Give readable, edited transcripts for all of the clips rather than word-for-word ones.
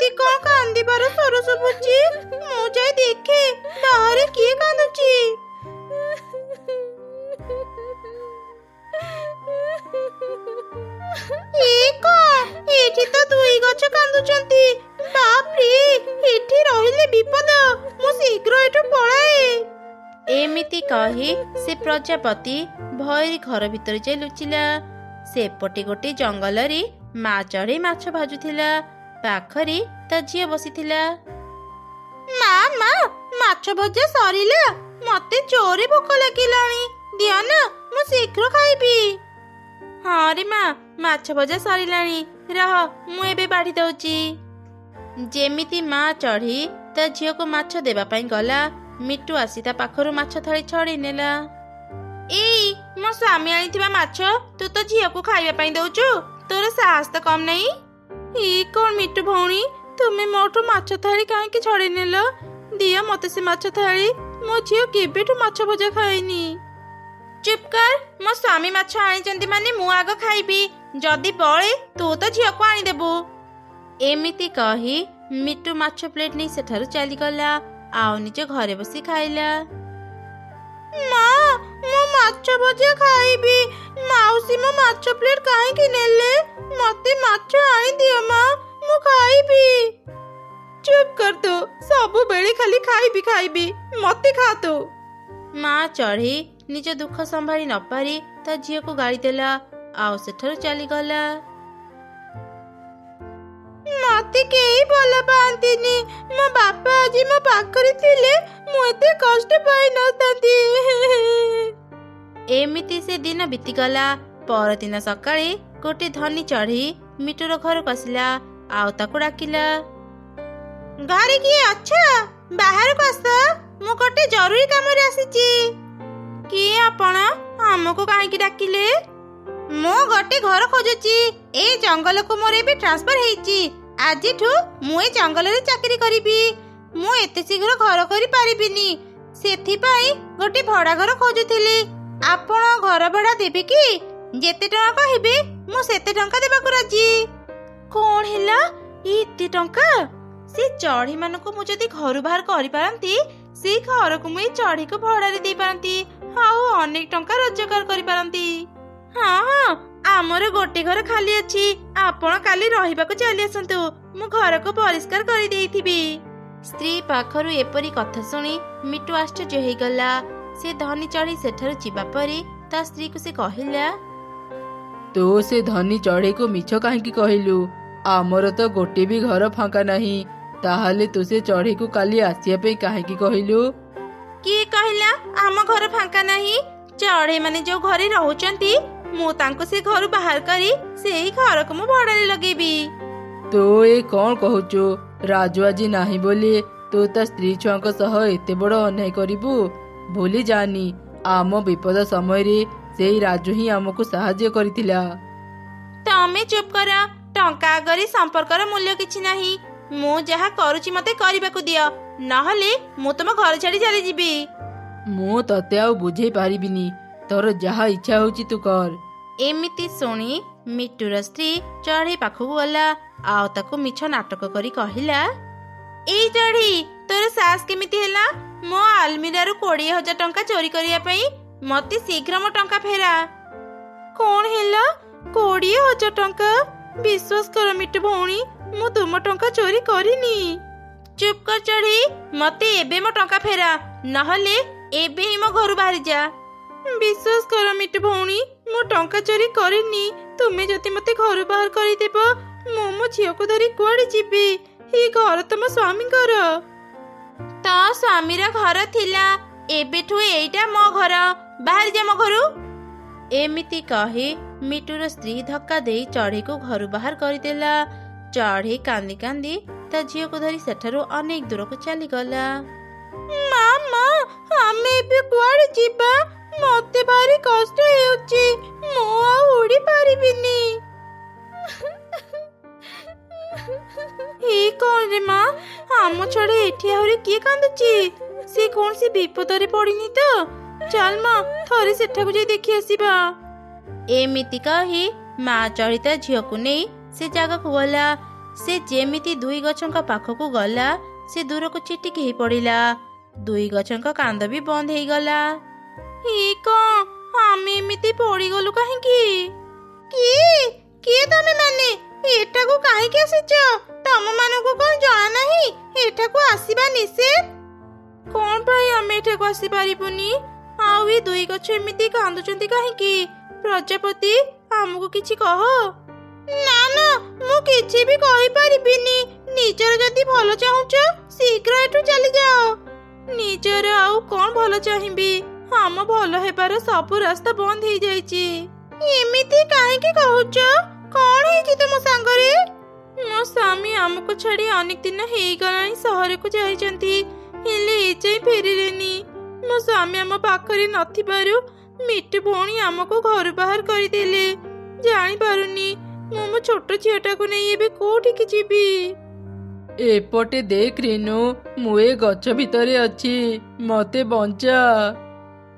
ଏମିତି କଣ କାନ୍ଦିବାର ସ୍ୱର ଶୁଭୁଛି? ମୁଁ ଯାଇ ଦେଖେ ବାହାରେ କିଏ କାନ୍ଦୁଛି। ଏଠି ତ ଦୁଇ ଗଛ କାନ୍ଦୁଛନ୍ତି। ବାପ୍ରେ, ଏଠି ରହିଲେ ବିପଦ। ମୁଁ ଶୀଘ୍ର ଏଠୁ ପଳାଏ। ଏମିତି କହି ସେ ପ୍ରଜାପତି ଭୟରେ ଘର ଭିତରେ ଯାଇ ଲୁଚିଲା। ସେପଟେ ଗୋଟେ ଜଙ୍ଗଲରେ ମା ଚଢ଼େଇ ମାଛ ଭାଜୁଥିଲା। ପାଖରେ ତା ଝିଅ ବସିଥିଲା। ମା, ମାଛ ଭଜା ସରିଲା। ମତେ ଜୋରେ ଭୋକ ଲାଗିଲାଣି। ଦିଅ ନା, ମୁଁ ଶୀଘ୍ର ଖାଇବି। ହଁ ରେ ମା, ମାଛ ଭଜା ସରିଲାଣି। ରହ, ମୁଁ ଏବେ ବାଢି ଦଉଛି। ଯେମିତି ମା ଚଢ଼େଇ ତା ଝିଅକୁ ମାଛ ଦେବା ପାଇଁ ଗଲା, ମିଟୁ ଆସି ତା ପାଖରୁ ମାଛ ଥାଳି ଛଡେଇ ନେଲା। ଏଇ, ମୋ ସ୍ୱାମୀ ଆଣିଥିବା ମାଛ ତୁ ତ ଝିଅକୁ ଖାଇବା ପାଇଁ ଦଉଛୁ? ତୋର ସାହସ ତ କମ ନାହିଁ। ଏଇ କଣ ମିଟୁ ଭଉଣୀ, ତୁମେ ମୋଠୁ ମାଛ ଥାଳି କାହିଁକି ଛଡେଇ ନେଲ? ଦିଅ ମତେ ସେ ମାଛ ଥାଳି। ମୋ ଝିଅ କେବେଠୁ ମାଛ ଭଜା ଖାଇନି। ଚୁପ୍ କର। ମୋ ସ୍ୱାମୀ ମାଛ ଆଣିଛନ୍ତି ମାନେ ମୁଁ ଆଗ ଖାଇବି। ଯଦି ବଳେ ତୁ ତ ଝିଅକୁ ଆଣିଦେବୁ। ଏମିତି କହି ମିଟୁ ମାଛ ପ୍ଲେଟ ନେଇ ସେଠାରୁ ଚାଲିଗଲା। ଆଉ ନିଜ ଘରେ ବସି ଖାଇଲା। ମା, ମୁଁ ମାଛ ଭଜା ଖାଇବି। ମାଉସୀ ମୋ ମାଛ ପ୍ଲେଟ କାହିଁକି ନେଲେ? ମତେ ମାଛ ଆଣିଦିଅ ମା, ମୁଁ ଖାଇବି। ଚୁପ୍ କର ତୁ, ସବୁବେଳେ ଖାଲି ଖାଇବି। ମତେ ଖା ତୁ। ମା ଚଢ଼େଇ ନିଜ ଦୁଃଖ ସମ୍ଭାଳି ନ ପାରି ତା ଝିଅକୁ ଗାଳି ଦେଲା। ଆଉ ସେଠାରୁ ଚାଲିଗଲା। ମତେ କେହି ଭଲ ପାଆନ୍ତିନି। ମୋ ବାପା ଆଜି ମୋ ପାଖରେ ଥିଲେ ମୁଁ ଏତେ କଷ୍ଟ ପାଇନଥାନ୍ତି। ଏମିତି ସେ ଦିନ ବିତିଗଲା। ପରଦିନ ସକାଳେ ଗୋଟେ ଧନୀ ଚଢ଼େଇ ମିଟୁର ଘରକୁ ଆସିଲା। ଆଉ ତାକୁ ଡାକିଲା। ଘରେ କିଏ ଅଛ? ବାହାରକୁ ଆସ, ମୁଁ ଗୋଟେ ଜରୁରୀ କାମରେ ଆସିଛି। କିଏ ଆପଣ? ଆମକୁ କାହିଁକି ଡାକିଲେ? ମୁଁ ଗୋଟେ ଘର ଖୋଜୁଛି। ଏ ଜଙ୍ଗଲକୁ ମୋର ଏବେ ଟ୍ରାନ୍ସଫର ହେଇଛି। ଆଜିଠୁ ମୁଁ ଏ ଜଙ୍ଗଲରେ ଚାକିରି କରିବି। ମୁଁ ଏତେ ଶୀଘ୍ର ଘର କରିପାରିବିନି। ସେଥିପାଇଁ ଗୋଟେ ଭଡା ଘର ଖୋଜୁଥିଲି। ଆପଣ ଘର ଭଡା ଦେବେ କି? ଯେତେ ଟଙ୍କା କହିବେ ମୁଁ ସେତେ ଟଙ୍କା ଦେବାକୁ ରାଜି। କଣ ହେଲା? ଏତେ ଟଙ୍କା? ସେ ଚଢ଼େଇ ମାନଙ୍କୁ ମୁଁ ଯଦି ଘରୁ ବାହାର କରିପାରନ୍ତି, ସେଇ ଘରକୁ ମୁଁ ଏ ଚଢ଼େଇକୁ ଭଡାରେ ଦେଇପାରନ୍ତି। ଆଉ ଅନେକ ଟଙ୍କା ରୋଜଗାର କରିପାରନ୍ତି। ହଁ, ଆମର ଗୋଟେ ଘର ଖାଲି ଅଛି। ଆପଣ କାଲି ରହିବାକୁ ଚାଲି ଆସନ୍ତୁ। ମୁଁ ଘରକୁ ପରିଷ୍କାର କରିଦେଇଥିବି। ସ୍ତ୍ରୀ ପାଖରୁ ଏପରି କଥା ଶୁଣି ମିଟୁ ଆଶ୍ଚର୍ଯ୍ୟ ହେଇଗଲା। ସେ ଧନୀ ଚଢ଼େଇ ସେଠାରୁ ଯିବା ପରେ ତା ସ୍ତ୍ରୀକୁ ସେ କହିଲା, ତୁ ସେ ଧନୀ ଚଢ଼େଇକୁ ମିଛ କାହିଁକି କହିଲୁ? ଆମର ତ ଗୋଟେ ବି ଘର ଫାଙ୍କା ନାହିଁ। ତାହେଲେ ତୁ ସେ ଚଢ଼େଇକୁ କାଲି ଆସିବା ପାଇଁ କାହିଁକି କହିଲୁ? କିଏ କହିଲା ଆମ ଘର ଫାଙ୍କା ନାହିଁ? ଚଢ଼େଇ ମାନେ ଯୋଉ ଘରେ ରହୁଛନ୍ତି, ମୁଁ ତାଙ୍କୁ ସେ ଘରୁ ବାହାର କରି ସେଇ ଘରକୁ ମୁଁ ଭଡାରେ ଲଗେଇବି। ତୁ ଏ କଣ କହୁଛୁ? ରାଜୁ ଆଜି ନାହିଁ ବୋଲି ତୁ ତା ସ୍ତ୍ରୀ ଛୁଆଙ୍କ ସହ ଏତେ ବଡ ଅନ୍ୟାୟ କରିବୁ? ଭୁଲି ଯାନି, ଆମ ବିପଦ ସମୟରେ ସେଇ ରାଜୁ ହିଁ ଆମକୁ ସାହାଯ୍ୟ କରିଥିଲା। ତମେ ଚୁପ୍ କର। ଟଙ୍କା ଆଗରେ ସମ୍ପର୍କର ମୂଲ୍ୟ କିଛି ନାହିଁ। ମୁଁ ଯାହା କରୁଛି ମତେ କରିବାକୁ ଦିଅ, ନହେଲେ ମୁଁ ତମ ଘର ଛାଡି ଚାଲିଯିବି। ମୁଁ ତତେ ଆଉ ବୁଝେଇ ପାରିବିନି। ତୋର ଯାହା ଇଚ୍ଛା ହଉଛି ତୁ କର। ଏମିତି ଶୁଣି ମିଟୁର ସ୍ତ୍ରୀ ଚଢ଼େଇ ପାଖକୁ ଗଲା। ଆଉ ତାକୁ ମିଛ ନାଟକ କରି କହିଲା, ଏଇ ଚଢ଼େଇ, ତୋର ସାହସ କେମିତି ହେଲା ମୋ ଆଲମିରାରୁ 20,000 ଟଙ୍କା ଚୋରି କରିବା ପାଇଁ? ମତେ ଶୀଘ୍ର ମୋ ଟଙ୍କା ଫେରା। କଣ ହେଲା? 20,000 ଟଙ୍କା? ବିଶ୍ୱାସ କର ମିଟୁ ଭଉଣୀ, ମୁଁ ତୁମ ଟଙ୍କା ଚୋରି କରିନି। ଚୁପ୍ କର ଚଢ଼େଇ, ମତେ ଏବେ ମୋ ଟଙ୍କା ଫେରା, ନହେଲେ ଏବେ ହିଁ ମୋ ଘରୁ ବାହାରି ଯା। ବିଶ୍ୱାସ କର ମିଟୁ ଭଉଣୀ, ମୁଁ ଟଙ୍କା ଚୋରି କରିନି। ତୁମେ ଯଦି ମତେ ଘରୁ ବାହାର କରିଦେବ, ମୁଁ ମୋ ଝିଅକୁ ଧରି କୁଆଡେ ଯିବି? ଏଇ ଘର ତମ ସ୍ୱାମୀଙ୍କର। ତ ସ୍ୱାମୀର ଘର ଥିଲା, ଏବେଠୁ ଏଇଟା ମୋ ଘର। ବାହାରି ଯା ମୋ ଘରୁ। ଏମିତି କହି ମିଟୁର ସ୍ତ୍ରୀ ଧକ୍କା ଦେଇ ଚଢ଼େଇକୁ ଘରୁ ବାହାର କରିଦେଲା। ଚଢ଼େଇ କାନ୍ଦି କାନ୍ଦି ତା ଝିଅକୁ ଧରି ସେଠାରୁ ଅନେକ ଦୂରକୁ ଚାଲିଗଲା। ମାମା, ଆମେ ଏବେ କୁଆଡେ ଯିବା? ମତେ ଭାରି କଷ୍ଟ ହେଉଛି। ମୁଁ ଆଉ ଉଡି ପାରିବିନି। ଏଇ କଣ ରେ ମା, ଆମ ଛଡା ଏଠି ଆହୁରି କିଏ କାନ୍ଦୁଛି? ସେ କୌଣସି ବିପଦରେ ପଡିନି ତ? ଚାଲ ମା, ଥରେ ସେଠାକୁ ଯାଇ ଦେଖି ଆସିବା। ଏମିତି କହି ମା ଚଢ଼େଇ ତା ଝିଅକୁ ନେଇ ସେ ଜାଗାକୁ ଗଲା। ସେ ଯେମିତି ଦୁଇ ଗଛଙ୍କ ପାଖକୁ ଗଲା ସେ ଦୂରକୁ ଚିଟିକି ହେଇ ପଡ଼ିଲା। ଦୁଇ ଗଛଙ୍କ କାନ୍ଦ ବି ବନ୍ଦ ହେଇଗଲା। ଆମେ ଏମିତି ପଡ଼ିଗଲୁ କାହିଁକି? କିଏ ତମେ ମାନେ? ଏଠାକୁ କାହିଁକି ଆସିଛ? ତମ ମାନଙ୍କୁ କଣ ଜଣା ନାହିଁ ଏଠାକୁ ଆସିବା ନିଷେଧ? କଣ ପାଇଁ ଆମେ ଏଠାକୁ ଆସିପାରିବୁନି? ଆଉ ଏ ଦୁଇ ଗଛ ଏମିତି କାନ୍ଦୁଛନ୍ତି କାହିଁକି? ପ୍ରଜାପତି ଆମକୁ କିଛି କହ। ନା ମୁଁ କିଛି ବି କହିପାରିବିନି। ନିଜର ଯଦି ଭଲ ଚାହୁଁଛ ଶୀଘ୍ର ଏଠୁ ଚାଲିଯାଅ। ନିଜର ଆଉ କଣ ଭଲ ଚାହିଁବି? ଆମ ଭଲ ହେବାର ସବୁ ରାସ୍ତା ବନ୍ଦ ହେଇଯାଇଛି। ଏମିତି କାହିଁକି କହୁଛ? କଣ ହେଇଛି ତୁମ ସାଙ୍ଗରେ? ମୋ ସ୍ୱାମୀ ଆମକୁ ଛାଡି ଅନେକ ଦିନ ହେଇଗଲାଣି ସହରକୁ ଯାଇଛନ୍ତି, ହେଲେ ଏଯାଏଁ ଫେରିଲେନି। ମୋ ସ୍ୱାମୀ ଆମ ପାଖରେ ନଥିବାରୁ ମିଟୁ ଭଉଣୀ ଆମକୁ ଘରୁ ବାହାର କରିଦେଲେ। ଜାଣିପାରୁନି ମୁଁ ମୋ ଛୋଟ ଝିଅଟାକୁ ନେଇ ଏବେ କୋଉଠିକି ଯିବି। ଏପଟେ ଦେଖ ରିନୁ, ମୁଁ ଏ ଗଛ ଭିତରେ ଅଛି, ମତେ ବଞ୍ଚା।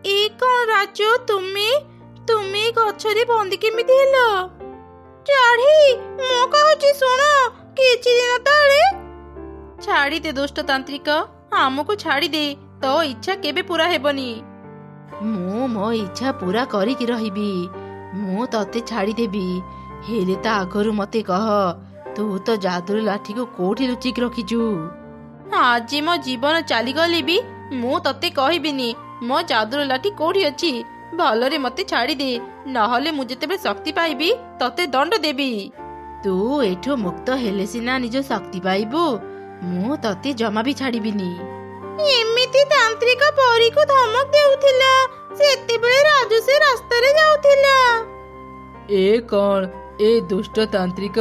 ଏ କଣ ରାଜୁ, ତୁମେ ଗଛରେ ବନ୍ଦି କେମିତି ହେଲ? ଚଢ଼େଇ ମୁଁ କହୁଛି ଶୁଣ, କିଛି ଦିନ ତଳେ। ଛାଡ଼ିଦେ ଦୁଷ୍ଟ ତାନ୍ତ୍ରିକ, ଆମକୁ ଛାଡ଼ିଦେ। ତୋ ଇଚ୍ଛା କେବେ ପୂରା ହେବନି। ମୁଁ ମୋ ଇଚ୍ଛା ପୂରା କରିକି ରହିବି। ମୁଁ ତତେ ଛାଡ଼ିଦେବି, ହେଲେ ତା ଆଗରୁ ମତେ କହ, ତୁ ତ ଯାଦୁର ଲାଠିକୁ କୋଉଠି ଲୁଚିକି ରଖିଛୁ? ଆଜି ମୋ ଜୀବନ ଚାଲିଗଲେ ବି ମୁଁ ତତେ କହିବିନି ମୋ ଯାଦୁର ଲାଠି କୋଉଠି ଅଛି। ଭଲରେ ମତେ ଛାଡ଼ିଦେ, ନହେଲେ ମୁଁ ଯେତେବେଳେ ଶକ୍ତି ପାଇବି ତତେ ଦଣ୍ଡ ଦେବି। ତୁ ଏଠୁ ମୁକ୍ତ ହେଲେ ସିନା ନିଜ ଶକ୍ତି ପାଇବୁ। ମୁଁ ତତେ ଜମା ବି ଛାଡ଼ିବିନି। ଏମିତି ତାନ୍ତ୍ରିକ ପରୀକୁ ଧମକ ଦେଉଥିଲା ସେତେବେଳେ ରାଜୁ ସେ ରାସ୍ତାରେ ଯାଉଥିଲା। ଏ କଣ, ଏ ଦୁଷ୍ଟ ତାନ୍ତ୍ରିକ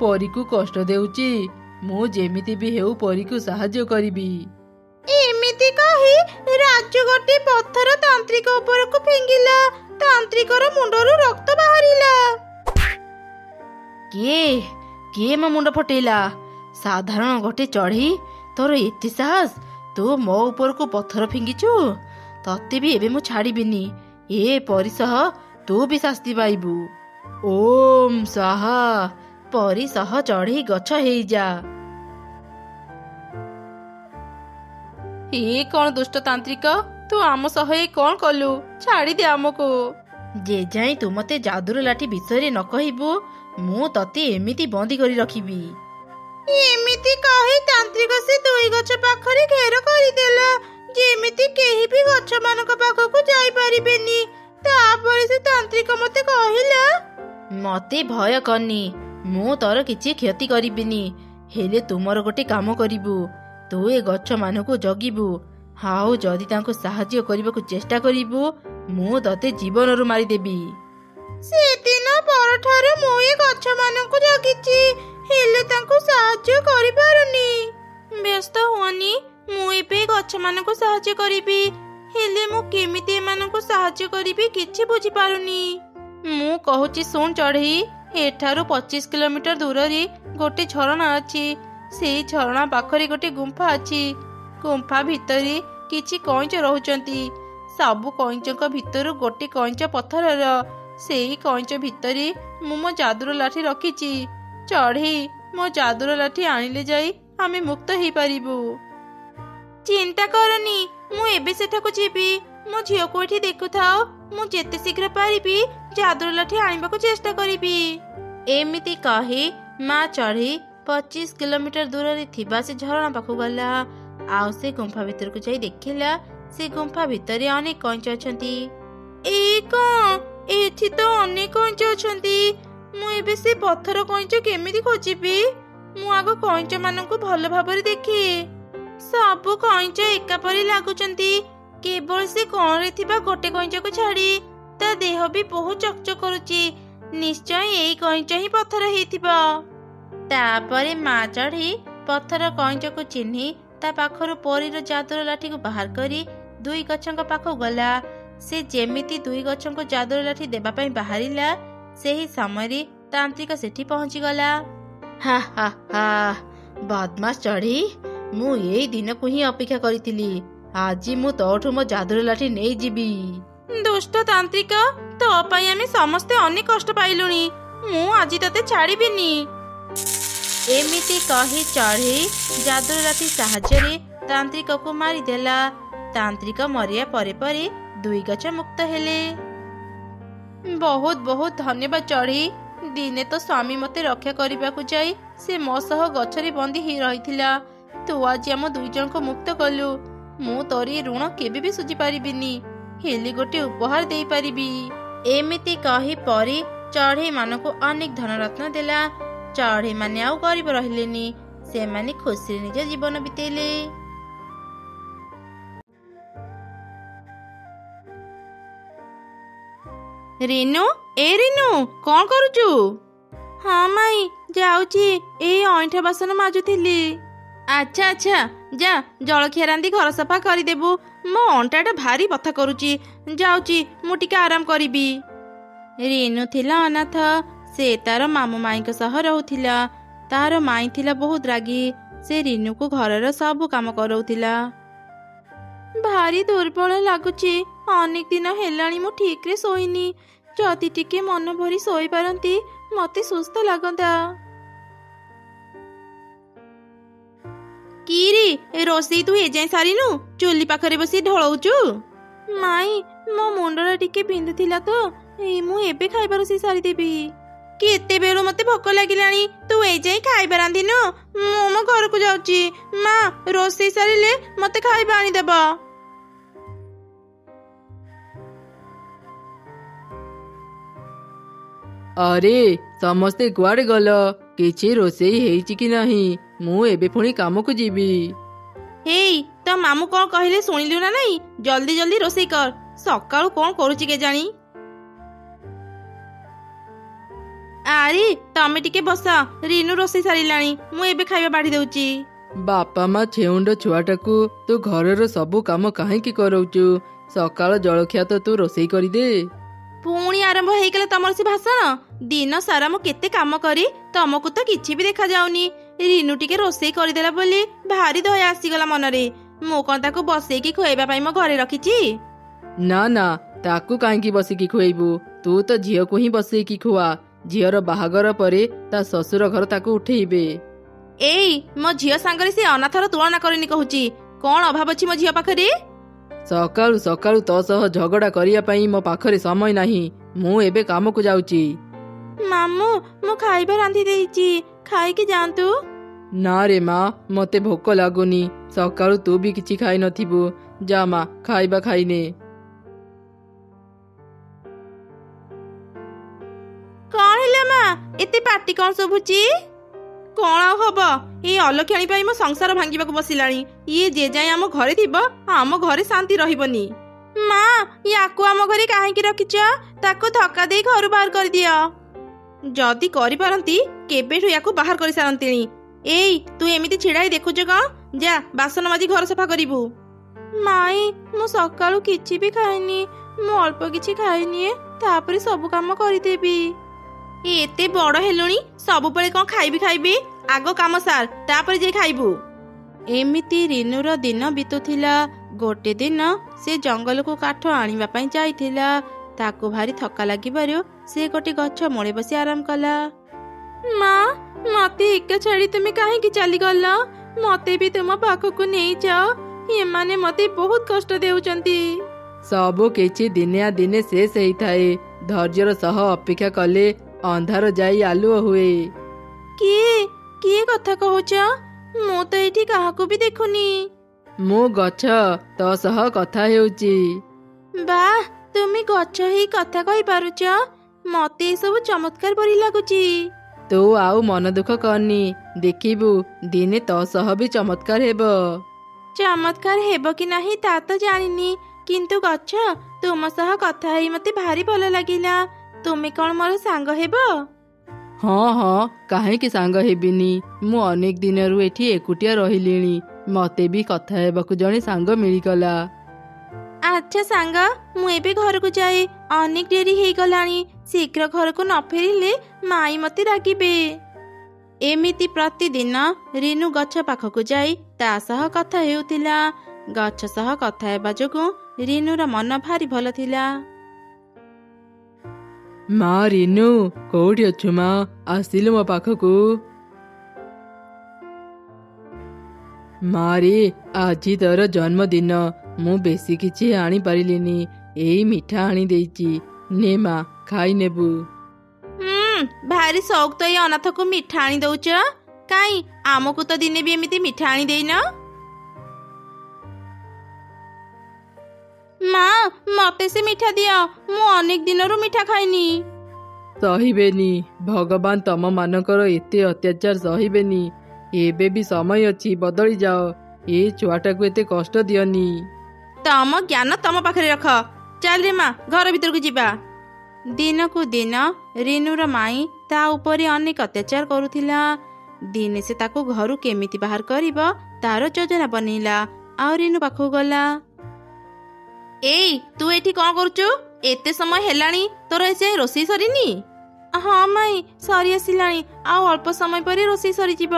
ପରୀକୁ କଷ୍ଟ ଦେଉଛି? ମୁଁ ଯେମିତି ବି ହେଉ ପରୀକୁ ସାହାଯ୍ୟ କରିବି। ଏମିତି କହି ରାଜୁ ଗୋଟେ ପଥର ତାନ୍ତ୍ରିକ ଉପରକୁ ଫିଙ୍ଗିଲା। ତାନ୍ତ୍ରିକର ମୁଣ୍ଡରୁ ରକ୍ତ ବାହାରିଲା। କିଏ ମୋ ମୁଣ୍ଡ ଫଟେଇଲା? ସାଧାରଣ ଗୋଟେ ଚଢ଼େଇ, ତୋର ଏତେ ସାହସ? ତୁ ମୋ ଉପରକୁ ପଥର ଫିଙ୍ଗିଛୁ? ତତେ ବି ଏବେ ମୁଁ ଛାଡ଼ିବିନି। ଏ ପରି ସହ ତୁ ବି ଶାସ୍ତି ପାଇବୁ। ଓମ୍ ସ୍ୱାହା। ପରି ସହ ଚଢ଼େଇ ଗଛ ହେଇଯା। ଏ କଣ ଦୁଷ୍ଟ ତାନ୍ତ୍ରିକ, ତୁ ଆମ ସହ କଣ କଲୁ? ଛାଡ଼ିଦେ ଆମକୁ। ଯେ ଯାଇ ତୁ ମତେ ଯାଦୁର ଲାଠି ବିଷୟରେ ନ କହିବୁ ମୁଁ ତତେ ଏମିତି ବନ୍ଦୀ କରି ରଖିବି। ଏମିତି କହି ତାନ୍ତ୍ରିକ ସେ ଦୁଇ ଗଛ ପାଖରେ ଘେର କରିଦେଲା, ଯେମିତି କେହି ବି ଗଛ ମାନଙ୍କ ପାଖକୁ ଯାଇପାରିବେନି। ତାପରେ ସେ ତାନ୍ତ୍ରିକ ମତେ କହିଲା, ମତେ ଭୟ କରନି, ମୁଁ ତୋର କିଛି କ୍ଷତି କରିବିନି। ହେଲେ ତୁମର ଗୋଟେ କାମ କରିବୁ, ତୁ ଏ ଗଛ ମାନଙ୍କୁ ଜଗିବୁ। ଆଉ ଯଦି ତାଙ୍କୁ ସାହାଯ୍ୟ କରିବାକୁ ଚେଷ୍ଟା କରିବୁ ମୁଁ ତତେ ଜୀବନରୁ ମାରିଦେବି। ସେଦିନ ପରଠାରୁ ମୁଁ ଏ ଗଛ ମାନଙ୍କୁ ଜଗିଛି, ହେଲେ ତାଙ୍କୁ ସାହାଯ୍ୟ କରିପାରୁନି। ବ୍ୟସ୍ତ ହୁଅନି, ମୁଁ ଏବେ ଗଛ ମାନଙ୍କୁ ସାହାଯ୍ୟ କରିବି, ହେଲେ ମୁଁ କେମିତି ଏମାନଙ୍କୁ ସାହାଯ୍ୟ କରିବି କିଛି ବୁଝିପାରୁନି। ମୁଁ କହୁଛି ଶୁଣ ଚଢ଼େଇ, ଏଠାରୁ 25 କିଲୋମିଟର ଦୂରରେ ଗୋଟେ ଝରଣା ଅଛି। ସେଇ ଝରଣା ପାଖରେ ଗୋଟେ ଗୁମ୍ଫା ଅଛି। ଗୁମ୍ଫା ଭିତରେ କିଛି କଇଁଚ ରହୁଛନ୍ତି। ସବୁ କଇଁଚଙ୍କ ଭିତରୁ ଗୋଟେ କଇଁଚ ପଥରର। ସେଇ କଇଁଚ ଭିତରେ ମୁଁ ମୋ ଯାଦୁର ଲାଠି ରଖିଛି। ଚଢ଼େଇ, ମୋ ଯାଦୁର ଲାଠି ଆଣିଲେ ଯାଇ ଆମେ ମୁକ୍ତ ହେଇପାରିବୁ। ଚିନ୍ତା କରନି, ମୁଁ ଏବେ ସେଠାକୁ ଯିବି। ମୋ ଝିଅକୁ ଏଠି ଦେଖୁଥାଅ, ମୁଁ ଯେତେ ଶୀଘ୍ର ପାରିବି ଯାଦୁର ଲାଠି ଆଣିବାକୁ ଚେଷ୍ଟା କରିବି। ଏମିତି କହି ମା ଚଢ଼େଇ 25 କିଲୋମିଟର ଦୂରରେ ଥିବା ସେ ଝରଣା ପାଖକୁ ଗଲା। ଆଉ ସେ ଗୁମ୍ଫା ଭିତରକୁ ଯାଇ ଦେଖିଲା ସେ ଗୁମ୍ଫା ଭିତରେ ଅନେକ କଇଁଚ ଅଛନ୍ତି। ଏଠି ତ ଅନେକ କଇଁଚ ଅଛନ୍ତି। ମୁଁ ଏବେ ସେ ପଥର କଇଁଚ କେମିତି ଖୋଜିବି? ମୁଁ ଆଗ କଇଁଚ ମାନଙ୍କୁ ଭଲ ଭାବରେ ଦେଖେ। ସବୁ କଇଁଚ ଏକାପରି ଲାଗୁଛନ୍ତି, କେବଳ ସେ କଣରେ ଥିବା ଗୋଟେ କଇଁଚକୁ ଛାଡ଼ି। ତା ଦେହ ବି ବହୁତ ଚକଚକ କରୁଛି। ନିଶ୍ଚୟ ଏଇ କଇଁଚ ହିଁ ପଥର ହେଇଥିବ। ତାପରେ ମା ଚଢ଼େଇ ପଥର କଇଁଚକୁ ଚିହ୍ନି ତା ପାଖରୁ ପରୀର ଯାଦୁର ଲାଠିକୁ ବାହାର କରି ଦୁଇ ଗଛଙ୍କ ପାଖକୁ ଗଲା। ସେ ଯେମିତି ଦୁଇ ଗଛଙ୍କୁ ଯାଦୁର ଲାଠି ଦେବା ପାଇଁ ବାହାରିଲା, ସେହି ସମୟରେ ତାନ୍ତ୍ରିକ ସେଠି ପହଞ୍ଚିଗଲା। ହା ହା ହା, ବଦମାସ ଚଢ଼େଇ, ମୁଁ ଏଇ ଦିନକୁ ହିଁ ଅପେକ୍ଷା କରିଥିଲି। ଆଜି ମୁଁ ତୋଠୁ ମୋ ଯାଦୁର ଲାଠି ନେଇଯିବି। ଦୁଷ୍ଟ ତାନ୍ତ୍ରିକ, ତୋ ପାଇଁ ଆମେ ସମସ୍ତେ ଅନେକ କଷ୍ଟ ପାଇଲୁଣି। ମୁଁ ଆଜି ତତେ ଛାଡ଼ିବିନି। ଏମିତି କହି ଚଢ଼େଇ ଯାଦୁର ଲାଠି ସାହାଯ୍ୟରେ ତାନ୍ତ୍ରିକକୁ ମାରିଦେଲା। ତାନ୍ତ୍ରିକ ମରିବା ପରେ ପରେ ଦୁଇ ଗଛ ମୁକ୍ତ ହେଲେ। ବହୁତ ବହୁତ ଧନ୍ୟବାଦ ଚଢ଼େଇ। ଦିନେ ତ ସ୍ୱାମୀ ମୋତେ ରକ୍ଷା କରିବାକୁ ଯାଇ ସେ ମୋ ସହ ଗଛରେ ବନ୍ଦୀ ହେଇ ରହିଥିଲା। ତୁ ଆଜି ଆମ ଦୁଇ ଜଣଙ୍କୁ ମୁକ୍ତ କଲୁ। ମୁଁ ତୋର ଏ ଋଣ କେବେ ବି ସୁଝି ପାରିବିନି, ହେଲେ ଗୋଟେ ଉପହାର ଦେଇପାରିବି। ଏମିତି କହି ପରି ଚଢ଼େଇ ମାନଙ୍କୁ ଅନେକ ଧନରତ୍ନ ଦେଲା। ଚଢ଼େଇ ମାନେ ଆଉ ଗରିବ ରହିଲେନି, ସେମାନେ ଖୁସିରେ ନିଜ ଜୀବନ ବିତେଇଲେ। ରିନୁ, ଏ ରିନୁ, କଣ କରୁଛୁ? ହଁ ମାଇଁ, ଯାଉଛି, ଏଇ ଅଇଁଠା ବାସନ ମାଜୁଥିଲି। ଆଚ୍ଛା ଆଚ୍ଛା, ଯା ଜଳଖିଆ ରାନ୍ଧି ଘର ସଫା କରିଦେବୁ। ମୋ ଅଣ୍ଟାଟା ଭାରି ବଥା କରୁଛି, ଯାଉଛି ମୁଁ ଟିକେ ଆରାମ କରିବି। ରିନୁ ଥିଲା ଅନାଥ। ସେ ତାର ମାମୁଁ ମାଇଁଙ୍କ ସହ ରହୁଥିଲା। ତାର ମାଇଁ ଥିଲା ବହୁତ ରାଗି। ସେ ରିନୁକୁ ଘରର ସବୁ କାମ କରଉଥିଲା। ଭାରି ଦୁର୍ବଳ ଲାଗୁଛି। ଅନେକ ଦିନ ହେଲାଣି ମୁଁ ଠିକରେ ଶୋଇନି। ଯଦି ଟିକେ ମନ ଭରି ଶୋଇପାରନ୍ତି ମତେ ସୁସ୍ଥ ଲାଗନ୍ତା। କିରି, ରୋଷେଇ ତୁ ଏଯାଏଁ ସାରିନୁ? ଚୁଲି ପାଖରେ ବସି ଢଳଉଛୁ? ମାଇଁ, ମୋ ମୁଣ୍ଡଟା ଟିକେ ବିନ୍ଧୁଥିଲା ତ, ମୁଁ ଏବେ ଖାଇବା ରୋଷେଇ ସାରିଦେବି। କେତେବେଳୁ ମତେ ଭୋକ ଲାଗିଲାଣି, ତୁ ଏଯାଏଁ ଖାଇବା ରାନ୍ଧିନୁ? ମୁଁ ମୋ ଘରକୁ ଯାଉଛି। ମା, ରୋଷେଇ ସାରିଲେ ମତେ ଖାଇବା ଆଣିଦେବ। ଆରେ ସମସ୍ତେ କୁଆଡେ ଗଲ? କିଛି ରୋଷେଇ ହେଇଛି କି ନାହିଁ? ମୁଁ ଏବେ ପୁଣି କାମକୁ ଯିବି। ହେଇ, ତ ମାମୁଁ କଣ କହିଲେ ଶୁଣିଲୁ ନା ନାଇଁ? ଜଲ୍ଦି ଜଲ୍ଦି ରୋଷେଇ କର। ସକାଳୁ କଣ କରୁଛି କେଜାଣି? ଆରେ ତମେ ଟିକେ ବସ, ରିନୁ ରୋଷେଇ ସାରିଲାଣି, ମୁଁ ଏବେ ଖାଇବା ବାଢି ଦଉଛି। ବାପା ମା ଛେଉଣ୍ଡ ଛୁଆଟାକୁ ତୁ ଘରର ସବୁ କାମ କାହିଁକି କରଉଛୁ? ସକାଳ ଜଳଖିଆ ତ ତୁ ରୋଷେଇ କରିଦେ। ପୁଣି ଆରମ୍ଭ ହେଇଗଲା ତମର ସେ ଭାଷଣ। ଦିନ ସାରା ମୁଁ କେତେ କାମ କରି ତମକୁ ତ କିଛି ବି ଦେଖାଯାଉନି। ରିନୁ ଟିକେ ରୋଷେଇ କରିଦେଲା ବୋଲି ଭାରି ଦୟା ଆସିଗଲା ମନରେ। ମୁଁ କଣ ତାକୁ ବସେଇକି ଖୁଆଇବା ପାଇଁ ମୋ ଘରେ ରଖିଛି? ନା ନା, ତାକୁ କାହିଁକି ବସିକି ଖୁଆଇବୁ? ତୁ ତ ଝିଅକୁ ହିଁ ବସେଇକି ଖୁଆ। ଝିଅର ବାହାଘର ପରେ ତା ଶ୍ୱଶୁର ଘର ତାକୁ ଉଠେଇବେ। ଏଇ, ମୋ ଝିଅ ସାଙ୍ଗରେ ସେ ଅନାଥର ତୁଳନା କରିନି କହୁଛି। କଣ ଅଭାବ ଅଛି ମୋ ଝିଅ ପାଖରେ? ସକାଳୁ ସକାଳୁ ତୋ ସହ ଝଗଡା କରିବା ପାଇଁ ମୋ ପାଖରେ ସମୟ ନାହିଁ। ମୁଁ ଏବେ କାମକୁ ଯାଉଛି। ମାମୁଁ, ମୁଁ ଖାଇବା ରାନ୍ଧି ଦେଇଛି, ଖାଇକି ଯାଆନ୍ତୁ। ନା ରେ ମା, ମତେ ଭୋକ ଲାଗୁନି। ସକାଳୁ ତୁ ବି କିଛି ଖାଇ ନଥିବୁ। ଯା ମା, ଖାଇବା ଖାଇନେ। କଣ ହେଲା ମା, ଏତେ ପାଟି କଣ ଶୁଭୁଛି? କଣ ଆଉ ହବ, ଏଇ ଅଲକ୍ଷଣୀ ପାଇଁ ମୋ ସଂସାର ଭାଙ୍ଗିବାକୁ ବସିଲାଣି। ଇଏ ଯେ ଯାଏ ଆମ ଘରେ ଥିବ, ଆମ ଘରେ ଶାନ୍ତି ରହିବନି। ମା, ୟାକୁ ଆମ ଘରେ କାହିଁକି ରଖିଛ? ତାକୁ ଧକ୍କା ଦେଇ ଘରୁ ବାହାର କରିଦିଅ। ଯଦି କରିପାରନ୍ତି କେବେଠୁ ୟାକୁ ବାହାର କରିସାରନ୍ତିଣି। ଏଇ, ତୁ ଏମିତି ଛିଡା ହେଇ ଦେଖୁଛୁ କଣ? ଯା ବାସନ ମାଜି ଘର ସଫା କରିବୁ। ମାଇଁ, ମୁଁ ସକାଳୁ କିଛି ବି ଖାଇନି। ମୁଁ ଅଳ୍ପ କିଛି ଖାଇନିଏ, ତାପରେ ସବୁ କାମ କରିଦେବି। ଏତେ ବଡ ହେଲୁଣି, ସବୁବେଳେ କଣ ଖାଇବି ଖାଇବି? ଆଗ କାମ ସାର, ତାପରେ ଯାଇ ଖାଇବୁ। ଏମିତି ରିନୁର ଦିନ ବିତୁଥିଲା। ଗୋଟେ ଦିନ ସେ ଜଙ୍ଗଲକୁ କାଠ ଆଣିବା ପାଇଁ ଯାଇଥିଲା। ତାକୁ ଭାରି ଥକା ଲାଗିବାରୁ ସେ ଗୋଟେ ଗଛ ମୂଳେ ବସି ଆରାମ କଲା। ମା, ମତେ ଏକା ଛାଡି ତୁମେ କାହିଁକି ଚାଲିଗଲ? ମତେ ବି ତୁମ ପାଖକୁ ନେଇଯାଅ। ଏମାନେ ମତେ ବହୁତ କଷ୍ଟ ଦେଉଛନ୍ତି। ସବୁ କିଛି ଦିନେ ଦିନେ ଶେଷ ହେଇଥାଏ। ଧୈର୍ଯ୍ୟର ସହ ଅପେକ୍ଷା କଲେ ଅନ୍ଧାର ଯାଇ ଆଲୁଅ ହୁଏ। କିଏ କିଏ କଥା କହୁଛ? ମୁଁ ତ ଏଇଠି କାହାକୁ ବି ଦେଖୁନି। ମୁଁ ଗଛ, ତୋ ସହ କଥା ହେଉଛି। ବାଃ, ତୁମେ ଗଛ ହେଇ କଥା କହିପାରୁଛ? ମତେ ଏସବୁ ଚମତ୍କାର ପରି ଲାଗୁଛି। ତୁ ଆଉ ମନ ଦୁଃଖ କରନି, ଦେଖିବୁ ଦିନେ ତୋ ସହ ବି ଚମତ୍କାର ହେବ। ଚମତ୍କାର ହେବ କି ନାହିଁ ତା ତ ଜାଣିନି, କିନ୍ତୁ ଗଛ, ତୁମ ସହ କଥା ହେଇ ମତେ ଭାରି ଭଲ ଲାଗିଲା। ତୁମେ କଣ ମୋର ସାଙ୍ଗ ହେବ? ହଁ ହଁ, କାହିଁକି ସାଙ୍ଗ ହେବିନି? ମୁଁ ଅନେକ ଦିନରୁ ଏଠି ଏକୁଟିଆ ରହିଲିଣି। ମତେ ବି କଥା ହେବାକୁ ଜଣେ ସାଙ୍ଗ ମିଳିଗଲା। ଆଚ୍ଛା ସାଙ୍ଗ, ମୁଁ ଏବେ ଘରକୁ ଯାଏ। ଅନେକ ଡେରି ହେଇଗଲାଣି। ଶୀଘ୍ର ଘରକୁ ନ ଫେରିଲେ ମାଇଁ ମତେ ରାଗିବେ। ଏମିତି ପ୍ରତିଦିନ ରିନୁ ଗଛ ପାଖକୁ ଯାଇ ତା ସହ କଥା ହେଉଥିଲା। ଗଛ ସହ କଥା ହେବା ଯୋଗୁଁ ରିନୁର ମନ ଭାରି ଭଲ ଥିଲା। ମା ରିନୁ, କୋଉଠି ଅଛୁ ମା? ଆସିଲୁ ମୋ ପାଖକୁ। ମାରେ ଆଜି ତୋର ଜନ୍ମଦିନ, ମୁଁ ବେଶୀ କିଛି ଆଣିପାରିଲିନି, ଏଇ ମିଠା ଆଣି ଦେଇଛି, ନେ ମା ଖାଇ ନେବୁ। ଭାରି ସଉକ ତ ଏଇ ଅନାଥକୁ ମିଠା ଆଣି ଦଉଛ, କାଇଁ ଆମକୁ ତ ଦିନେ ବି ଏମିତି ମିଠା ଆଣି ଦେଇନ। ମା ମତେ ସେ ମିଠା ଦିଅ, ମୁଁ ଅନେକ ଦିନରୁ ମିଠା ଖାଇନି। ସହିବେନି, ଭଗବାନ ତମ ମାନଙ୍କର ଏତେ ଅତ୍ୟାଚାର ସହିବେନି। ଏବେ ବି ସମୟ ଅଛି, ବଦଳି ଯାଅ, ଏ ଛୁଆଟାକୁ ଏତେ କଷ୍ଟ ଦିଅନି। ତମ ଜ୍ଞାନ ତମ ପାଖରେ ରଖ, ଚାଲ ରେ ମା ଘର ଭିତରକୁ ଯିବା। ଦିନକୁ ଦିନ ରିନୁର ମାଇଁ ତା ଉପରେ ଅନେକ ଅତ୍ୟାଚାର କରୁଥିଲା। ଦିନେ ସେ ତାକୁ ଘରୁ କେମିତି ବାହାର କରିବ ତାର ଯୋଜନା ବନେଇଲା ଆଉ ରିନୁ ପାଖକୁ ଗଲା। ଏଇ ତୁ ଏଠି କଣ କରୁଛୁ? ଏତେ ସମୟ ହେଲାଣି, ତୋର ଏସେ ରୋଷେଇ ସରିନି? ହଁ ମାଇଁ ସରି ଆସିଲାଣି, ଆଉ ଅଳ୍ପ ସମୟ ପରେ ରୋଷେଇ ସରିଯିବ।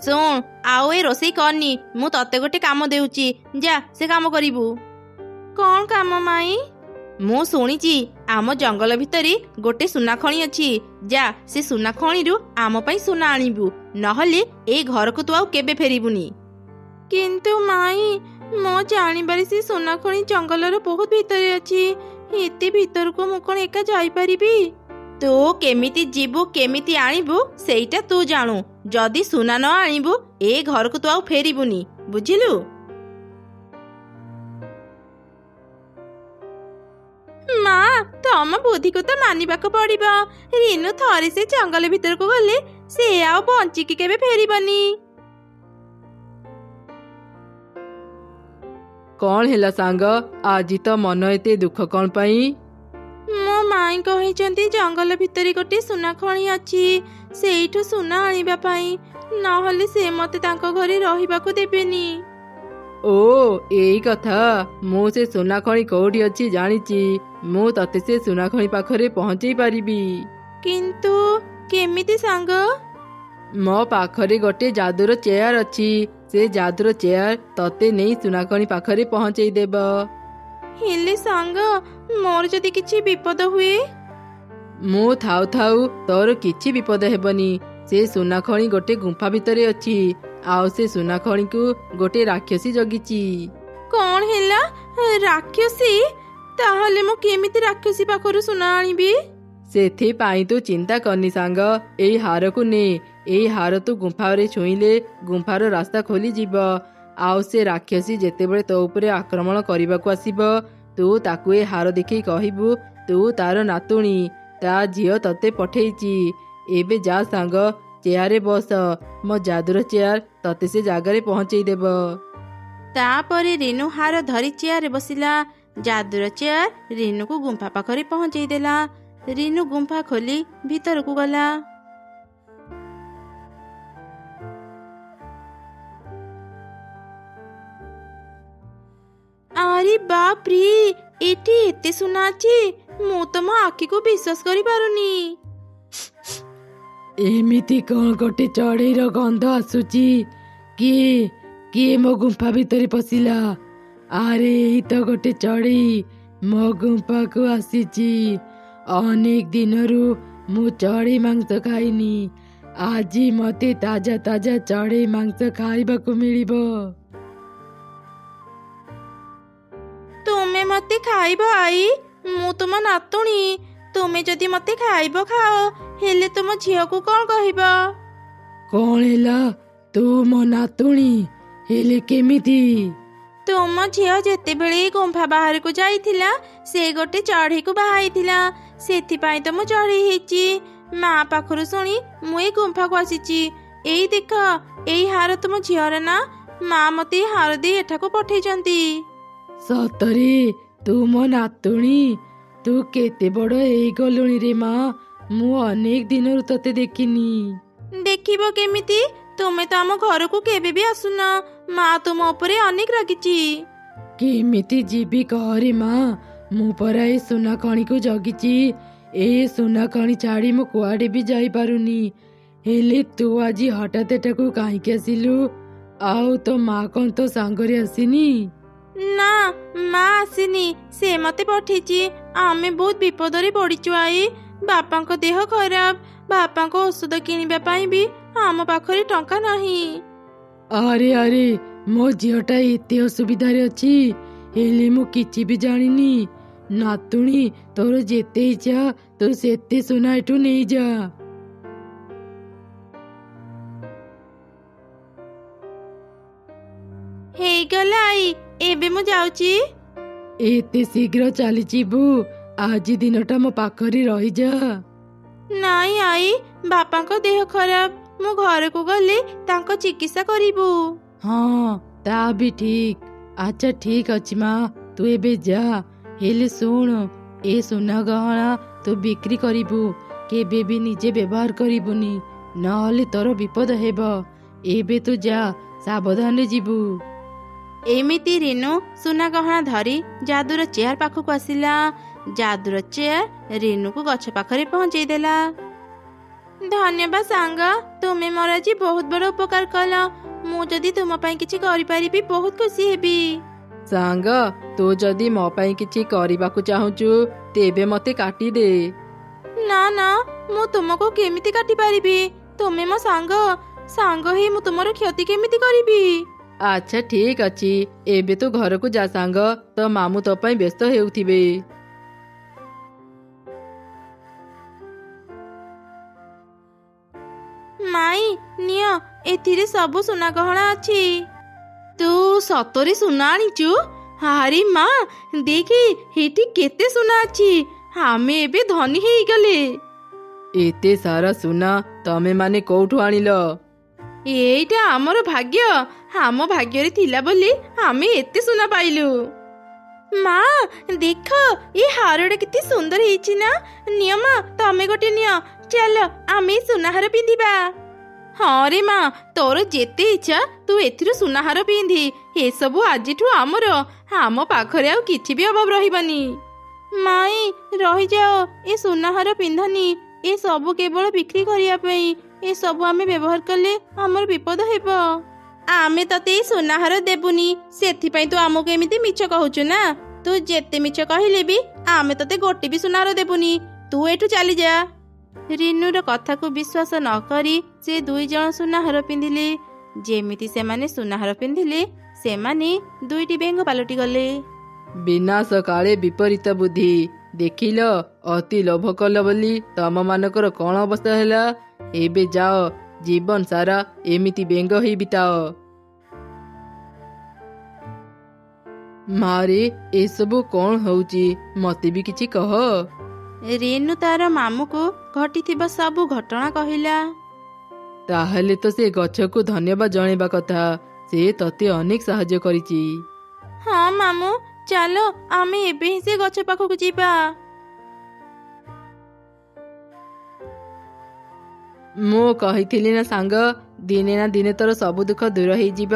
ଶୁଣ, ଆଉ ଏ ରୋଷେଇ କରନି, ମୁଁ ତତେ ଗୋଟେ କାମ ଦେଉଛି, ଯା ସେ କାମ କରିବୁ। କଣ କାମ ମାଇଁ? ମୁଁ ଶୁଣିଛି ଆମ ଜଙ୍ଗଲ ଭିତରେ ଗୋଟେ ସୁନା ଖଣି ଅଛି, ଯା ସେ ସୁନା ଖଣିରୁ ଆମ ପାଇଁ ସୁନା ଆଣିବୁ, ନହେଲେ ଏଇ ଘରକୁ ତୁ ଆଉ କେବେ ଫେରିବୁନି। କିନ୍ତୁ ମାଇଁ, ମୋ ଜାଣିବାରେ ସେ ସୁନା ଖଣି ଜଙ୍ଗଲର ବହୁତ ଭିତରେ ଅଛି, ଏତେ ଭିତରକୁ ମୁଁ କଣ ଏକା ଯାଇପାରିବି? ତୁ କେମିତି ଯିବୁ, କେମିତି ଆଣିବୁ ସେଇଟା ତୁ ଜାଣୁ, ଯଦି ସୁନା ନ ଆଣିବୁ ଏ ଘରକୁ ତୁ ଆଉ ଫେରିବୁନି, ବୁଝିଲୁ? ମା ତମ ବୁଦ୍ଧିକୁ ତ ମାନିବାକୁ ପଡିବ, ରିନୁ ଥରେ ସେ ଜଙ୍ଗଲ ଭିତରକୁ ଗଲେ ସେ ଆଉ ବଞ୍ଚିକି କେବେ ଫେରିବନି। କଣ ହେଲା ସାଙ୍ଗ, ଆଜି ତ ମନ ଏତେ ଦୁଃଖ କଣ ପାଇଁ? ମୋ ମାଇଁ କହିଛନ୍ତି ଜଙ୍ଗଲ ଭିତରେ ଗୋଟେ ସୁନା ଖଣି ଅଛି, ସେଇଠୁ ସୁନା ଆଣିବା ପାଇଁ, ନହେଲେ ସେ ମତେ ତାଙ୍କ ଘରେ ରହିବାକୁ ଦେବେନି। ଓ ଏଇ କଥା, ମୁଁ ସେ ସୁନା ଖଣି କୋଉଠି ଅଛି ଜାଣିଛି, ମୁଁ ତତେ ସେ ସୁନା ଖଣି ପାଖରେ ପହଞ୍ଚେଇ ପାରିବି। କିନ୍ତୁ କେମିତି ସାଙ୍ଗ? ମୋ ପାଖରେ ଗୋଟେ ଯାଦୁର ଚେୟାର ଅଛି, ସେ ଯାଦୁର ଚେୟାର ତତେ ନେଇ ସୁନା ଖଣି ପାଖରେ ପହଞ୍ଚେଇ ଦେବ। ହେଲେ ସାଙ୍ଗ, ମୋର ଯଦି କିଛି ବିପଦ ହୁଏ? ମୁଁ ଥାଉ ଥାଉ ତୋର କିଛି ବିପଦ ହେବନି, ସେ ସୁନା ଖଣି ଗୋଟେ ଗୁମ୍ଫା ଭିତରେ ଅଛି, ଆଉ ସେ ସୁନା ଖଣିକୁ ଗୋଟେ ରାକ୍ଷସୀ ଜଗିଛି। କଣ ହେଲା, ରାକ୍ଷସୀ? ତାହେଲେ ମୁଁ କେମିତି ରାକ୍ଷସୀ ପାଖରୁ ସୁନା ଆଣିବି? ସେଥିପାଇଁ ତୁ ଚିନ୍ତା କରନି ସାଙ୍ଗ, ଏଇ ହାରକୁ ନେ, ଏଇ ହାର ତୁ ଗୁମ୍ଫାରେ ଛୁଇଁଲେ ଗୁମ୍ଫାର ରାସ୍ତା ଖୋଲିଯିବ, ଆଉ ସେ ରାକ୍ଷସୀ ଯେତେବେଳେ ତୋ ଉପରେ ଆକ୍ରମଣ କରିବାକୁ ଆସିବ, ତୁ ତାକୁ ଏ ହାର ଦେଖି କହିବୁ ତୁ ତାର ନାତୁଣୀ, ତା ଝିଅ ତତେ ପଠେଇଛି। ଏବେ ଯା ସାଙ୍ଗ, ଚେୟାରରେ ବସ, ମୋ ଯାଦୁର ଚେୟାର ତତେ ସେ ଜାଗାରେ ପହଞ୍ଚେଇ ଦେବ। ତାପରେ ରିନୁ ହାର ଧରି ଚେୟାରରେ ବସିଲା, ଯାଦୁର ଚେୟାର ରିନୁକୁ ଗୁମ୍ଫା ପାଖରେ ପହଞ୍ଚେଇ ଦେଲା। ରିନୁ ଗୁମ୍ଫା ଖୋଲି ଭିତରକୁ ଗଲା। ଆରେ ବାପ୍ରେ, ଏଠି ଏତେ ସୁନା ଅଛି, ମୁଁ ତ ମୋ ଆଖିକୁ ବିଶ୍ୱାସ କରିପାରୁନି। ଏମିତି କଣ ଗୋଟେ ଚଢେଇର ଗନ୍ଧ ଆସୁଛି, କିଏ କିଏ ମୋ ଗୁମ୍ଫା ଭିତରେ ପଶିଲା? ଆରେ ଏଇ ତ ଗୋଟେ ଚଢେଇ ମୋ ଗୁମ୍ଫାକୁ ଆସିଛି, ଅନେକ ଦିନରୁ ମୁଁ ଚଢେଇ ମାଂସ ଖାଇନି, ଆଜି ମତେ ତାଜା ତାଜା ଚଢେଇ ମାଂସ ଖାଇବାକୁ ମିଳିବ। ତୁମେ ମତେ ଖାଇବ ଆଈ? ମୁଁ ତୁମ ନାତୁଣୀ, ତୁମେ ଯଦି ମତେ ଖାଇବ ଖାଅ, ହେଲେ ତୁମ ଝିଅକୁ କଣ କହିବ? କଣ ହେଲା, ତୁ ମୋ ନାତୁଣୀ ହେଲେ କେମିତି? ତୁମ ଝିଅ ଯେତେବେଳେ ଗୁମ୍ଫା ବାହାରକୁ ଯାଇଥିଲା, ସେ ଗୋଟେ ଚଢ଼େଇକୁ ବାହାଇଥିଲା, ସେଥିପାଇଁ ତ ମୁଁ ଚଢ଼େଇ ହେଇଛି। ମା ପାଖରୁ ଶୁଣି ମୁଁ ଏଇ ଗୁମ୍ଫାକୁ ଆସିଛି। ଏଇ ଦେଖ, ଏଇ ହାର ତୁମ ଝିଅର ନା? ମା ମତେ ଏଇ ହାର ଦେଇ ଏଠାକୁ ପଠେଇଛନ୍ତି। ସତରେ ତୁ ମୋ ନାତୁଣୀ? ତୁ କେତେ ବଡ ହେଇଗଲୁଣି ରେ ମା, ମୁଁ ଅନେକ ଦିନରୁ ତତେ ଦେଖିନି। ଦେଖିବ କେମିତି, ତୁମେ ତ ଆମ ଘରକୁ କେବେ ବି ଆସୁନ, ମା ତୁମ ଉପରେ ଅନେକ ରାଗିଛି। କେମିତି ଯିବି କହରେ ମା, ମୁଁ ପରା ଏ ସୁନା ଖଣିକୁ ଜଗିଛି, ଏ ସୁନା ଖଣି ଛାଡ଼ି ମୁଁ କୁଆଡେ ବି ଯାଇପାରୁନି। ହେଲେ ତୁ ଆଜି ହଠାତ୍ ଏଠାକୁ କାହିଁକି ଆସିଲୁ? ଆଉ ତୋ ମା କଣ ତୋ ସାଙ୍ଗରେ ଆସିନି? ନା, ମା ଆସିନି, ସେ ମତେ ପଠେଇଛି। ଆମେ ବହୁତ ବିପଦରେ ପଡିଛୁ ଆଈ, ବାପାଙ୍କ ଦେହ ଖରାପ, ବାପାଙ୍କ ଔଷଧ କିଣିବା ପାଇଁ ବି ଆମ ପାଖରେ ଟଙ୍କା ନାହିଁ। ଆରେ ଆରେ ମୋ ଝିଅଟା ଏତେ ଅସୁବିଧାରେ ଅଛି, ହେଲେ ମୁଁ କିଛି ବି ଜାଣିନି। ନାତୁଣୀ, ତୋର ଯେତେ ଇଚ୍ଛା ତୁ ସେତେ ସୁନା ଏଠୁ ନେଇଯା। ହେଇଗଲା ଆଈ, ଏବେ ମୁଁ ଯାଉଛି। ଏତେ ଶୀଘ୍ର ଚାଲିଯିବୁ? ଆଜି ଦିନଟା ମୋ ପାଖରେ ରହିଯା। ନାଇଁ ଆଈ, ବାପାଙ୍କ ଦେହ ଖରାପ, ମୁଁ ଘରକୁ ଗଲେ ତାଙ୍କ ଚିକିତ୍ସା କରିବୁ। ହଁ, ତା ବି ଠିକ। ଆଚ୍ଛା ଠିକ ଅଛି ମା, ତୁ ଏବେ ଯା। ହେଲେ ଶୁଣ, ଏ ସୁନା ଗହଣା ତୁ ବିକ୍ରି କରିବୁ, କେବେ ବି ନିଜେ ବ୍ୟବହାର କରିବୁନି, ନହେଲେ ତୋର ବିପଦ ହେବ। ଏବେ ତୁ ଯା, ସାବଧାନରେ ଯିବୁ। ଏମିତି ରିନୁ ସୁନା ଗହଣା ଧରି ଯାଦୁର ଚେୟାର ପାଖକୁ ଆସିଲା। ଯାଦୁର ଚେୟାର ରିନୁକୁ ଗଛ ପାଖରେ ପହଞ୍ଚେଇ ଦେଲା। ଧନ୍ୟବାଦ ସାଙ୍ଗ, ତୁମେ ମୋର ଆଜି ବହୁତ ବଡ଼ ଉପକାର କଲ। ମୁଁ ଯଦି ତୁମ ପାଇଁ କିଛି କରିପାରିବି ବହୁତ ଖୁସି ହେବି। ସାଙ୍ଗ, ତୁ ଯଦି ମୋ ପାଇଁ କିଛି କରିବାକୁ ଚାହୁଁଛୁ ତେବେ ମତେ କାଟିଦେ। ନା ନା, ମୁଁ ତୁମକୁ କେମିତି କାଟି ପାରିବି? ତୁମେ ମୋ ସାଙ୍ଗ, ସାଙ୍ଗ ହେଇ ମୁଁ ତୁମର କ୍ଷତି କେମିତି କରିବି? ଆଚ୍ଛା ଠିକ ଅଛି, ଏବେ ତୁ ଘରକୁ ଯା ସାଙ୍ଗ, ତୋ ମାମୁଁ ତୋ ପାଇଁ ବ୍ୟସ୍ତ ହେଉଥିବେ। ମାଇଁ, ନିଅ, ଏଥିରେ ସବୁ ସୁନା ଗହଣା ଅଛି। ତୁ ସତରେ ସୁନା ଆଣିଛୁ? ଆରେ ମା, ଦେଖେ ଏଠି କେତେ ସୁନା ଅଛି। ଆମେ ଏବେ ଧନୀ ହେଇଗଲେ। ଏତେ ସାରା ସୁନା ତମେ ମାନେ କୋଉଠୁ ଆଣିଲ? ଏଇଟା ଆମର ଭାଗ୍ୟ। ଆମ ଭାଗ୍ୟରେ ଥିଲା ବୋଲି ଆମେ ଏତେ ସୁନା ପାଇଲୁ। ମା, ଦେଖ ଏ ହାରଟା କେତେ ସୁନ୍ଦର ହେଇଛି ନା? ନିଅ ମା, ତମେ ଗୋଟେ ନିଅ। ଚାଲ ଆମେ ସୁନାହାର ପିନ୍ଧିବା। ହଁ ରେ ମା, ତୋର ଯେତେ ଇଚ୍ଛା ତୁ ଏଥିରୁ ସୁନାହାର ପିନ୍ଧି। ଏସବୁ ଆଜିଠୁ ଆମର। ଆମ ପାଖରେ ଆଉ କିଛି ବି ଅଭାବ ରହିବନି। ମାଇଁ, ରହିଯାଅ, ଏ ସୁନାହାର ପିନ୍ଧନି। ଏ ସବୁ କେବଳ ବିକ୍ରି କରିବା ପାଇଁ। ଏସବୁ ଆମେ ବ୍ୟବହାର କଲେ ଆମର ବିପଦ ହେବ। ଆମେ ତତେ ଏ ସୁନାହାର ଦେବୁନି, ସେଥିପାଇଁ ତୁ ଆମକୁ ଏମିତି ମିଛ କହୁଛୁ ନା? ତୁ ଯେତେ ମିଛ କହିଲେ ବି ଆମେ ତତେ ଗୋଟେ ବି ସୁନାହାର ଦେବୁନି। ତୁ ଏଠୁ ଚାଲିଯା। ରିନୁର କଥାକୁ ବିଶ୍ୱାସ ନ କରି ସେ ଦୁଇ ଜଣ ସୁନାହାର ପିନ୍ଧିଲେ। ଯେମିତି ସେମାନେ ସୁନାହାର ପିନ୍ଧିଲେ, ସେମାନେ ଦୁଇଟି ବେଙ୍ଗ ପାଲଟି ଗଲେ। ବିନାଶ କାଳେ ବିପରୀତ ବୁଦ୍ଧି। ଦେଖିଲ, ଅତି ଲୋଭ କଲ ବୋଲି ତମ ମାନଙ୍କର କଣ ଅବସ୍ଥା ହେଲା। ଏବେ ଯାଅ, ଜୀବନ ସାରା ଏମିତି ବେଙ୍ଗ ହେଇ ବିତାଅ। ମାରେ, ଏସବୁ କଣ ହଉଛି? ମତେ ବି କିଛି କହ। ରେନୁ ତାର ମାମୁଁକୁ ଘଟିଥିବା ସବୁ ଘଟଣା କହିଲା। ତାହେଲେ ତ ସେ ଗଛକୁ ଧନ୍ୟବାଦ ଜଣେଇବା କଥା। ସେ ତତେ ଅନେକ ସାହାଯ୍ୟ କରିଛି। ହଁ ମାମୁଁ, ଚାଲ ଆମେ ଏବେ ହିଁ ସେ ଗଛ ପାଖକୁ ଯିବା। ମୁଁ କହିଥିଲି ନା ସାଙ୍ଗ, ଦିନେ ନା ଦିନେ ତୋର ସବୁ ଦୁଃଖ ଦୂର ହେଇଯିବ।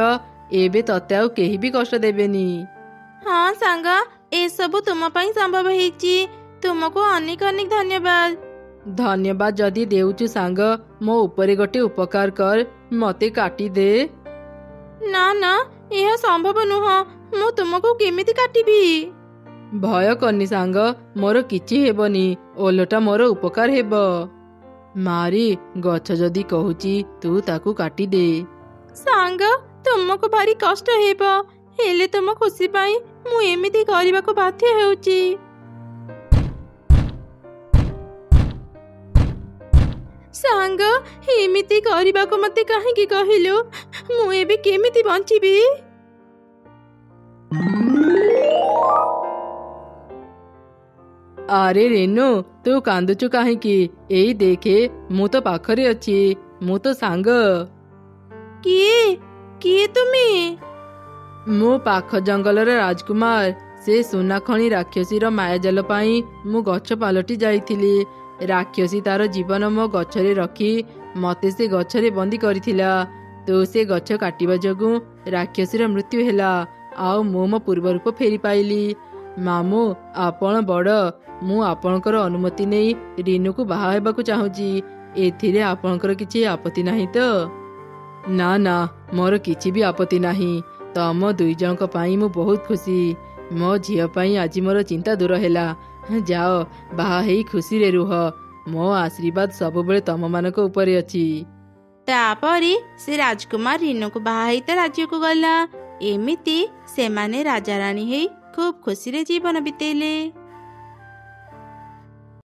ଏବେ ତତେ ଆଉ କେହି ବି କଷ୍ଟ ଦେବେନି। ହଁ ସାଙ୍ଗ, ଏସବୁ ତୁମ ପାଇଁ ସମ୍ଭବ ହେଇଛି। ତୁମକୁ ଅନେକ ଅନେକ ଧନ୍ୟବାଦ। ଧନ୍ୟବାଦ ଯଦି ଦେଉଛୁ ସାଙ୍ଗ, ମୋ ଉପରେ ଗୋଟେ ଉପକାର କର, ମତେ କାଟିଦେ। ନା ନା, ଏହା ସମ୍ଭବ ନୁହଁ। ମୁଁ ତୁମକୁ କେମିତି କାଟିବି? ଭୟ କରନି ସାଙ୍ଗ, ମୋର କିଛି ହେବନି, ଓଲଟା ମୋର ଉପକାର ହେବ। ମାରି, ଗଛ ଯଦି କହୁଛି ତୁ ତାକୁ କାଟିଦେ। ସାଙ୍ଗ, ତୁମକୁ ଭାରି କଷ୍ଟ ହେବ, ହେଲେ ତୁମ ଖୁସି ପାଇଁ ମୁଁ ଏମିତି କରିବାକୁ ବାଧ୍ୟ ହେଉଛି। ସାଙ୍ଗ, ଏମିତି କରିବାକୁ ମତେ କାହିଁକି କହିଲୁ? ମୁଁ ଏବେ କେମିତି ବଞ୍ଚିବି? ଆରେ ରେନୁ, ତୁ କାନ୍ଦୁଛୁ କାହିଁକି? ଏଇ ଦେଖେ, ମୁଁ ତ ପାଖରେ ଅଛି, ମୁଁ ତ ସାଙ୍ଗ। କିଏ କିଏ ତୁମେ? ମୁଁ ପାଖ ଜଙ୍ଗଲର ରାଜକୁମାର। ସେ ସୁନା ଖଣି ରାକ୍ଷସୀର ମାୟାଜାଲ ପାଇଁ ମୁଁ ଗଛ ପାଲଟି ଯାଇଥିଲି। ରାକ୍ଷସୀ ତାର ଜୀବନ ମୋ ଗଛରେ ରଖି ମତେ ସେ ଗଛରେ ବନ୍ଦୀ କରିଥିଲା। ତୁ ସେ ଗଛ କାଟିବା ଯୋଗୁଁ ରାକ୍ଷସୀର ମୃତ୍ୟୁ ହେଲା, ଆଉ ମୁଁ ମୋ ପୂର୍ବ ରୂପ ଫେରି ପାଇଲି। ମାମୁଁ, ଆପଣ ବଡ଼, ମୁଁ ଆପଣଙ୍କର ଅନୁମତି ନେଇ ରିନୁକୁ ବାହା ହେବାକୁ ଚାହୁଁଛି। ଏଥିରେ ଆପଣଙ୍କର କିଛି ଆପତ୍ତି ନାହିଁ ତ? ନା ନା, ମୋର କିଛି ବି ଆପତ୍ତି ନାହିଁ। ତମ ଦୁଇ ଜଣଙ୍କ ପାଇଁ ମୁଁ ବହୁତ ଖୁସି। ମୋ ଝିଅ ପାଇଁ ଆଜି ମୋର ଚିନ୍ତା ଦୂର ହେଲା। ଯାଅ, ବାହା ହେଇ ଖୁସିରେ ରୁହ। ମୋ ଆଶୀର୍ବାଦ ସବୁବେଳେ ତମମାନଙ୍କ ଉପରେ ଅଛି। ତାପରେ ସେ ରାଜକୁମାର ରିନୁକୁ ବାହା ହେଇ ତା ରାଜ୍ୟକୁ ଗଲା। ଏମିତି ସେମାନେ ରାଜାରାଣୀ ହେଇ ଖୁବ୍ ଖୁସିରେ ଜୀବନ ବିତେଇଲେ।